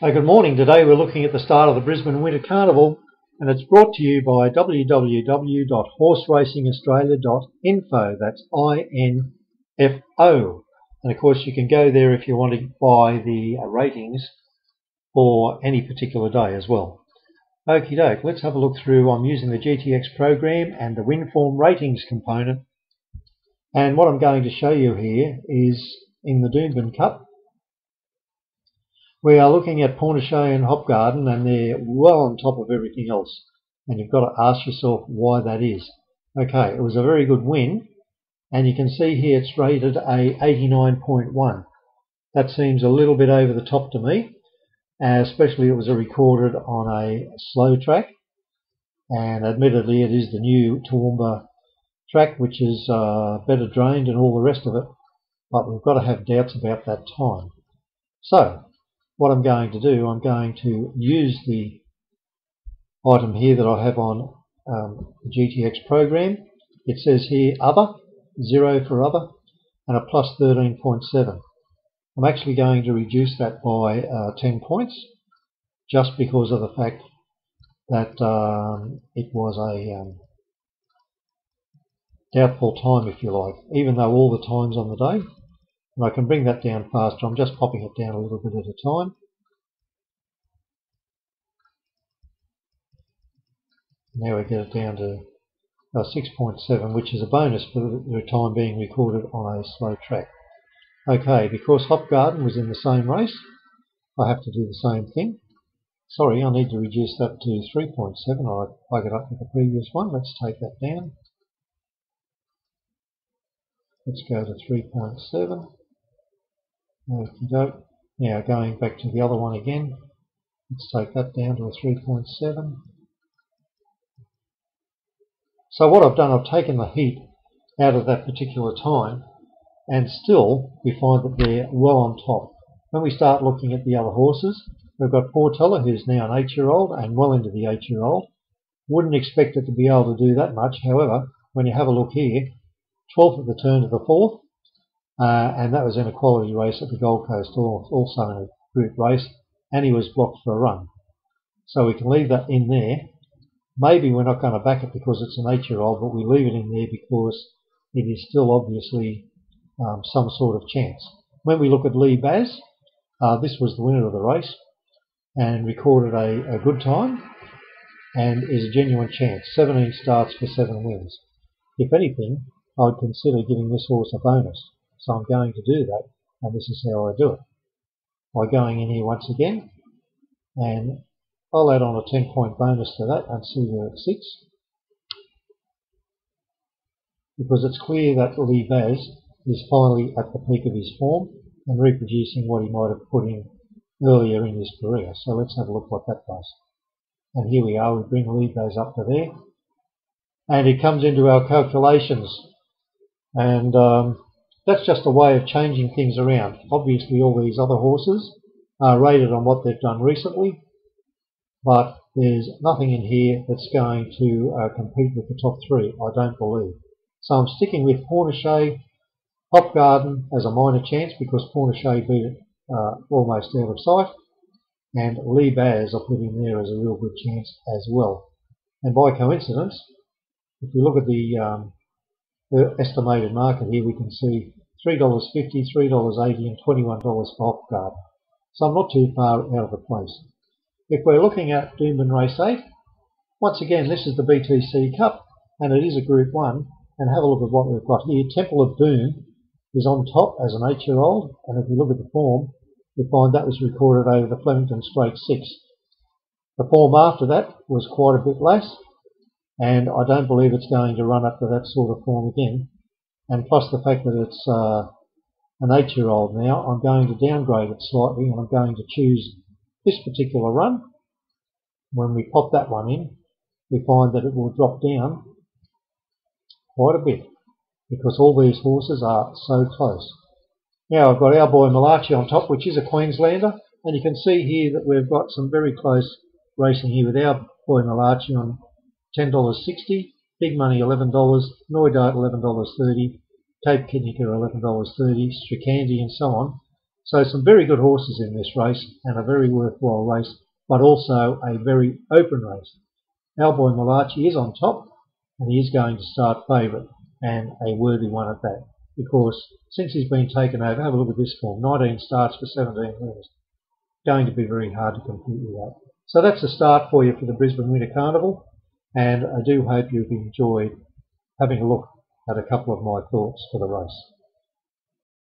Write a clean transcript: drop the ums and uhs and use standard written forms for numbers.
Good morning. Today we're looking at the start of the Brisbane Winter Carnival, and it's brought to you by www.horseracingaustralia.info. That's INFO. And of course you can go there if you want to buy the ratings for any particular day as well. Okie doke, let's have a look through. I'm using the GTX program and the WinForm ratings component. And what I'm going to show you here is in the Doomben Cup. We are looking at Pornichet and Hopgarden, and they're well on top of everything else. And you've got to ask yourself why that is. Okay, it was a very good win. And you can see here it's rated a 89.1. That seems a little bit over the top to me. Especially it was recorded on a slow track. And admittedly it is the new Toowoomba track, which is better drained and all the rest of it. But we've got to have doubts about that time. So what I'm going to do, I'm going to use the item here that I have on the GTX program. It says here other, 0 for other, and a plus 13.7. I'm actually going to reduce that by 10 points, just because of the fact that it was a doubtful time, if you like, even though all the time's on the day. And I can bring that down faster. I'm just popping it down a little bit at a time. Now we get it down to 6.7, which is a bonus for the time being recorded on a slow track. Okay, because Hopgarden was in the same race, I have to do the same thing. Sorry, I need to reduce that to 3.7. I plug it up with the previous one. Let's take that down. Let's go to 3.7. Okie doke. Now going back to the other one again, let's take that down to a 3.7. So what I've done, I've taken the heat out of that particular time, and still we find that they're well on top. When we start looking at the other horses, we've got Portella, who's now an 8-year-old and well into the 8-year-old. Wouldn't expect it to be able to do that much. However, when you have a look here, 12th at the turn to the 4th, and that was in a quality race at the Gold Coast, also in a group race, and he was blocked for a run. So we can leave that in there. Maybe we're not going to back it because it's an 8-year-old, but we leave it in there because it is still obviously some sort of chance. When we look at Lee Baz, this was the winner of the race and recorded a good time and is a genuine chance. 17 starts for 7 wins. If anything, I would consider giving this horse a bonus. So I'm going to do that, and this is how I do it. By going in here once again, and I'll add on a 10-point bonus to that and see where it sits. Because it's clear that Lee Baz is finally at the peak of his form and reproducing what he might have put in earlier in his career. So let's have a look what that does. And here we are, we bring Lee Baz up to there. And it comes into our calculations. And that's just a way of changing things around. Obviously all these other horses are rated on what they've done recently, but there's nothing in here that's going to compete with the top 3, I don't believe. So I'm sticking with Pornichet, Hopgarden as a minor chance because Pornichet beat it almost out of sight, and Lee Baz I put in there as a real good chance as well. And by coincidence, if we look at the estimated market here, we can see $3.50, $3.80 and $21 for Hopgarden. So I'm not too far out of the place. If we're looking at Doomben Race 8, once again this is the BTC Cup and it is a Group 1, and have a look at what we've got here. Temple of Doom is on top as an 8-year-old, and if you look at the form, you find that was recorded over the Flemington Straight 6. The form after that was quite a bit less, and I don't believe it's going to run up to that sort of form again. And plus the fact that it's an 8-year-old now, I'm going to downgrade it slightly, and I'm going to choose this particular run. When we pop that one in, we find that it will drop down quite a bit because all these horses are so close. Now I've got our boy Malachi on top, which is a Queenslander, and you can see here that we've got some very close racing here with our boy Malachi on $10.60, Big Money $11, Noidart $11.30, Cape Kidnica $11.30, Stricandi and so on. So some very good horses in this race, and a very worthwhile race, but also a very open race. Our boy Malachi is on top, and he is going to start favourite, and a worthy one at that, because since he's been taken over, have a look at this form, 19 starts for 17 wins. Going to be very hard to compete with that. So that's a start for you for the Brisbane Winter Carnival, and I do hope you've enjoyed having a look at a couple of my thoughts for the race.